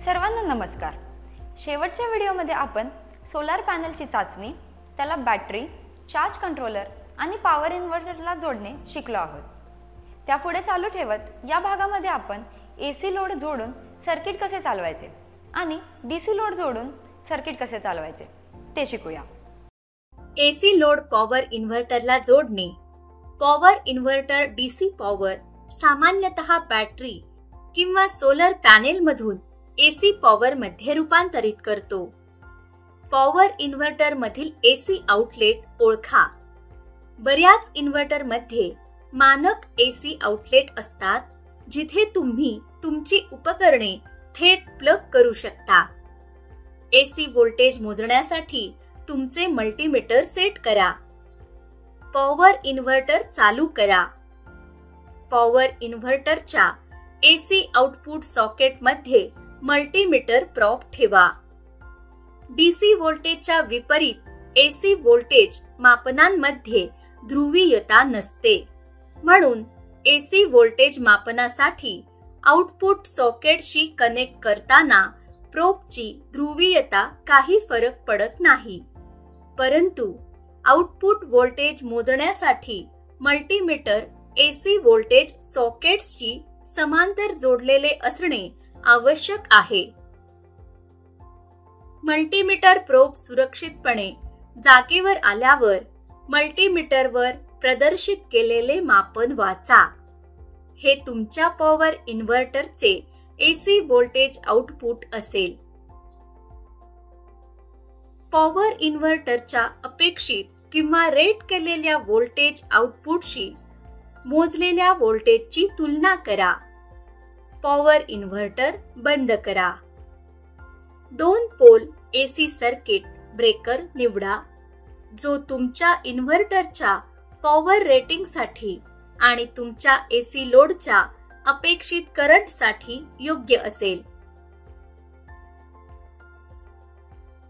सर्वांना नमस्कार। शेवटच्या व्हिडिओमध्ये आपण सोलार पॅनलची चाचणी, त्याला बॅटरी, चार्ज कंट्रोलर आणि पॉवर इन्व्हर्टरला जोडणे शिकलो आहोत। त्यापुढे चालू ठेवत या भागामध्ये आपण AC लोड जोडून सर्किट कसे चालवायचे आणि DC लोड जोडून सर्किट कसे चालवायचे ते शिकूया। AC लोड पॉवर इन्व्हर्टरला जोडणे। पॉवर इन्व्हर्टर DC पॉवर सामान्यतः बॅटरी किंवा सोलर पॅनेल मधून AC पॉवर मध्ये रूपांतरित करतो। पॉवर इन्व्हर्टर मधील AC आउटलेट ओळखा। बऱ्याच इन्व्हर्टर मध्ये मानक AC आउटलेट असतात, जिथे तुम्ही तुमची उपकरणे थेट प्लग करू शकता। AC व्होल्टेज मोजण्यासाठी तुमचे मल्टीमीटर सेट करा। पॉवर इन्व्हर्टर चालू करा। पॉवर इन्व्हर्टरच्या AC आउटपुट सॉकेट मध्ये मल्टीमीटर प्रॉप ठेवा। DC व्होल्टेजच्या विपरीत AC व्होल्टेज मापनांमध्ये ध्रुवीयता नसते, म्हणून AC व्होल्टेज मापनासाठी आउटपुट सॉकेटशी कनेक्ट करताना प्रोबची ध्रुवीयता काही फरक पडत नाही, परंतु आउटपुट व्होल्टेज मोजण्यासाठी मल्टीमीटर AC व्होल्टेज सॉकेट्सशी समांतर जोडलेले असणे आवश्यक आहे। मल्टीमीटर प्रोब सुरक्षितपणे जागेवर आल्यावर मल्टीमीटरवर प्रदर्शित केलेले मापन वाचा। हे तुमच्या पॉवर इन्व्हर्टरचे AC व्होल्टेज आउटपुट असेल। पॉवर इन्व्हर्टरच्या अपेक्षित किंवा रेट केलेल्या व्होल्टेज आउटपुटशी मोजलेल्या व्होल्टेजची तुलना करा। पॉवर इन्व्हर्टर बंद करा। 2 पोल AC सर्किट ब्रेकर निवडा, जो तुमच्या इन्व्हर्टरच्या पॉवर रेटिंगसाठी आणि तुमच्या AC लोडच्या अपेक्षित करंटसाठी योग्य असेल।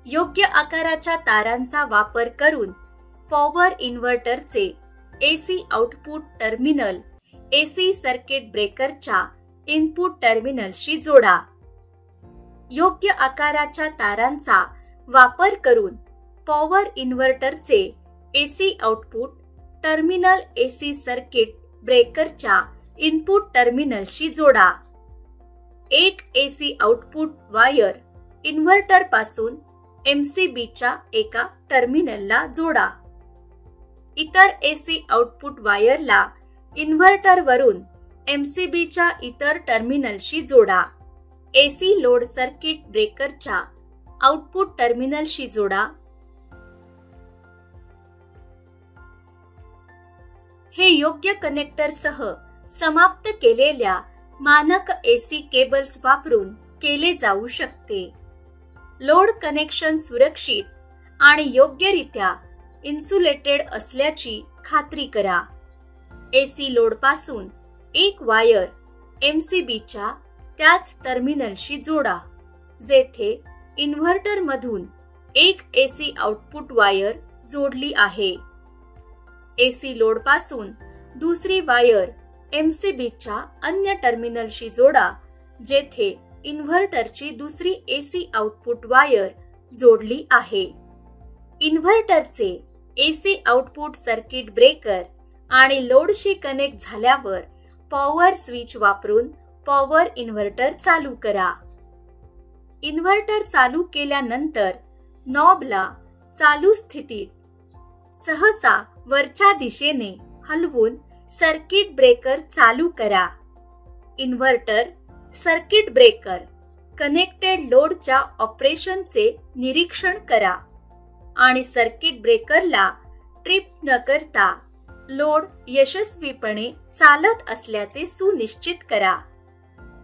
योग्य आकाराच्या तारांचा वापर करून पॉवर इन्व्हर्टरचे AC output terminal AC circuit ब्रेकरच्या इनपुट टर्मिनलशी जोडा। योग्य आकाराच्या तारांचा वापर करून पॉवर इन्व्हर्टरचे AC output terminal AC circuit ब्रेकरच्या इनपुट टर्मिनलशी जोडा। एक AC आउटपुट वायर इन्व्हर्टर पासून MCBच्या एका टर्मिनलला जोडा। इतर AC आउटपुट वायरला इन्व्हर्टरवरून MCBच्या इतर टर्मिनलशी जोडा। AC लोड सर्किट ब्रेकरच्या आउटपुट टर्मिनलशी जोडा। हे योग्य कनेक्टरसह समाप्त केलेल्या मानक AC केबल्स वापरून केले जाऊ शकते। लोड कनेक्शन सुरक्षित आणि योग्यरित्या इन्सुलेटेड असल्याची खात्री करा। AC लोड पासून एक वायर MCBच्या त्याच टर्मिनलशी जोडा, जेथे इन्व्हर्टर मधून एक AC आउटपुट वायर जोडली आहे। AC लोड पासून दुसरी वायर MCBच्या अन्य टर्मिनलशी जोडा, जेथे इन्व्हर्टरची दुसरी AC आउटपुट वायर जोडली आहे। इन्व्हर्टरचे AC आउटपुट सर्किट ब्रेकर आणि लोडशी कनेक्ट झाल्यावर पॉवर स्विच वापरून पॉवर इन्व्हर्टर चालू करा। इन्व्हर्टर चालू केल्यानंतर नॉबला चालू स्थितीत सहसा वरच्या दिशेने हलवून सर्किट ब्रेकर चालू करा। इन्व्हर्टर सर्किट ब्रेकर कनेक्टेड लोडच्या ऑपरेशनचे निरीक्षण करा आणि सर्किट ब्रेकरला ट्रिप न करता लोड यशस्वीपणे चालत असल्याचे सुनिश्चित करा।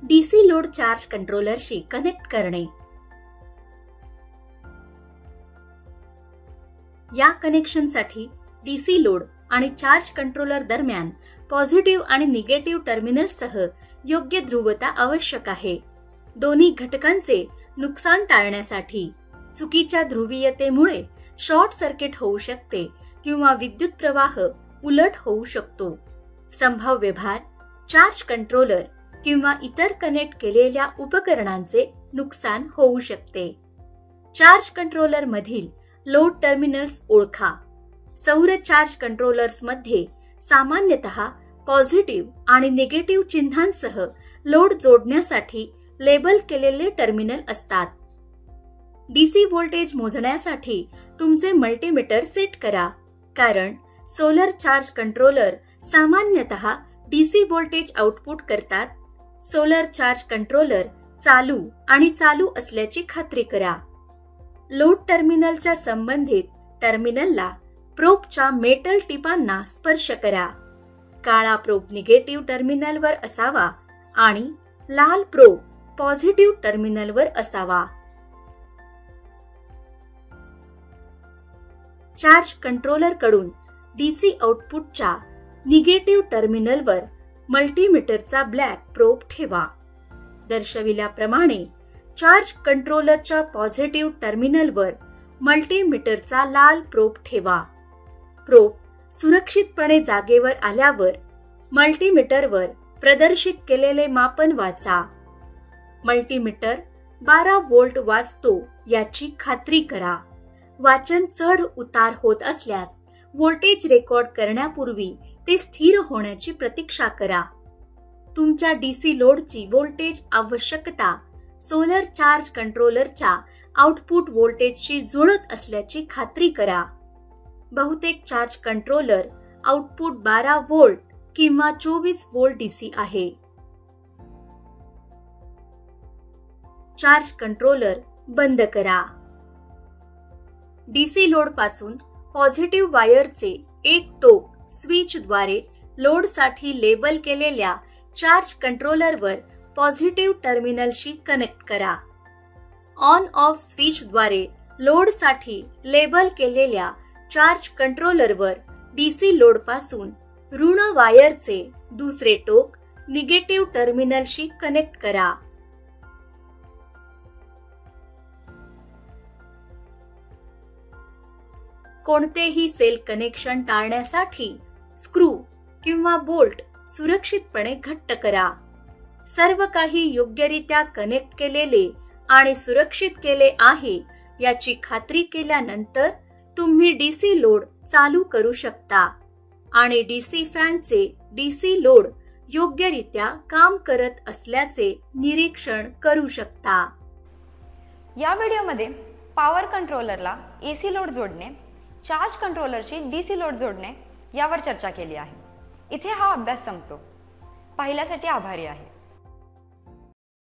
DC लोड चार्ज कंट्रोलरशी कनेक्ट करणे। या कनेक्शनसाठी DC लोड आणि चार्ज कंट्रोलर दरम्यान पॉझिटिव्ह आणि निगेटिव्ह टर्मिनलसह योग्य ध्रुवता आवश्यक आहे। दोन्ही घटकांचे नुकसान टाळण्यासाठी चुकीच्या ध्रुवीयतेमुळे शॉर्ट सर्किट होऊ शकते किंवा विद्युत प्रवाह उलट होऊ शकतो। संभाव्य भार, चार्ज कंट्रोलर किंवा इतर कनेक्ट केलेल्या उपकरणांचे नुकसान होऊ शकते. चार्ज कंट्रोलर मधील लोड टर्मिनल्स ओळखा. सौर चार्ज कंट्रोलर्स मध्ये सामान्यतः पॉझिटिव्ह आणि निगेटिव्ह चिन्हांसह लोड जोडण्यासाठी लेबल केलेले टर्मिनल असतात. डीसी व्होल्टेज मोजण्यासाठी तुमचे मल्टीमीटर सेट करा, कारण सोलर चार्ज कंट्रोलर सामान्यतः डीसी व्होल्टेज आउटपुट करतात. सोलर चार्ज कंट्रोलर चालू असल्याची खात्री करा. लोड टर्मिनलच्या संबंधित टर्मिनलला प्रोबच्या मेटल टिपांना स्पर्श करा. काळा प्रोब निगेटिव्ह टर्मिनलवर असावा आणि लाल प्रोब पॉझिटिव्ह टर्मिनलवर असावा. चार्ज कंट्रोलर कडून डीसी आउटपुटच्या निगेटिव्ह टर्मिनलवर मल्टीमीटरचा ब्लॅक प्रोब ठेवा. दर्शविल्याप्रमाणे चार्ज कंट्रोलरच्या पॉझिटिव्ह टर्मिनलवर मल्टीमीटरचा लाल प्रोब ठेवा. प्रोब सुरक्षितपणे जागेवर आल्यावर मल्टीमीटरवर प्रदर्शित केलेले मापन वाचा. मल्टीमीटर 12 व्होल्ट वाचतो याची खात्री करा. वाचन चढ उतार होत असल्यास व्होल्टेज रेकॉर्ड करण्यापूर्वी ते स्थिर होण्याची प्रतीक्षा करा. तुमच्या डीसी लोडची व्होल्टेज आवश्यकता सोलर चार्ज कंट्रोलरच्या आउटपुट व्होल्टेजशी जुळत असल्याची खात्री करा. बहुतेक चार्ज कंट्रोलर आउटपुट 12 व्होल्ट किंवा 24 व्होल्ट डीसी आहे. चार्ज कंट्रोलर बंद करा. डीसी लोड पासून पॉझिटिव्ह वायरचे एक टोक स्विचद्वारे लोडसाठी लेबल केलेल्या चार्ज कंट्रोलरवर पॉझिटिव्ह टर्मिनलशी कनेक्ट करा. ऑन ऑफ स्विचद्वारे लोडसाठी लेबल केलेल्या चार्ज कंट्रोलरवर डीसी लोड पासून ऋण वायरचे दुसरे टोक निगेटिव्ह टर्मिनलशी कनेक्ट करा. कोणतेही सेल कनेक्शन टाळण्यासाठी स्क्रू किंवा बोल्ट सुरक्षितपणे घट्ट करा. सर्व काही योग्यरित्या कनेक्ट केलेले आणि सुरक्षित केले आहे याची खात्री केल्यानंतर तुम्ही डीसी लोड चालू करू शकता आणि डीसी फॅनचे डीसी लोड योग्यरित्या काम करत असल्याचे निरीक्षण करू शकता. या व्हिडिओमध्ये पॉवर कंट्रोलरला एसी लोड जोडणे, चार्ज कंट्रोलरची डीसी लोड जोडणे यावर चर्चा केली आहे. इथे हा अभ्यास संपतो. पाहिल्यासाठी आभारी आहे.